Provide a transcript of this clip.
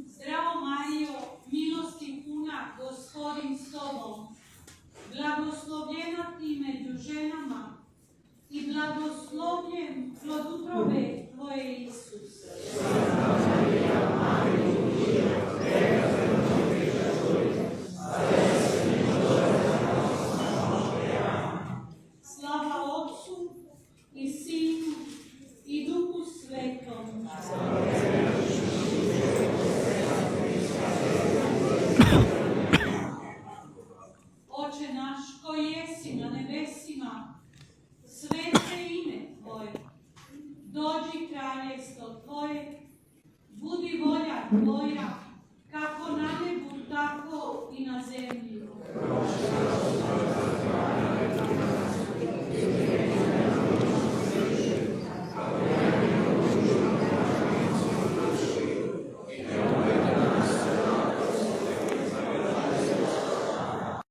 Zdravo Marijo, milosti puna, Gospodin s tobom, blagoslovljena ti među ženama i blagoslovljen plod utrobe tvoje Isus. Slava Otcu i Sinu i Duhu Svetom. Oče naš koji jesi na nebesima, svete ime Tvoje, dođi kraljevstvo Tvoje, budi volja Tvoja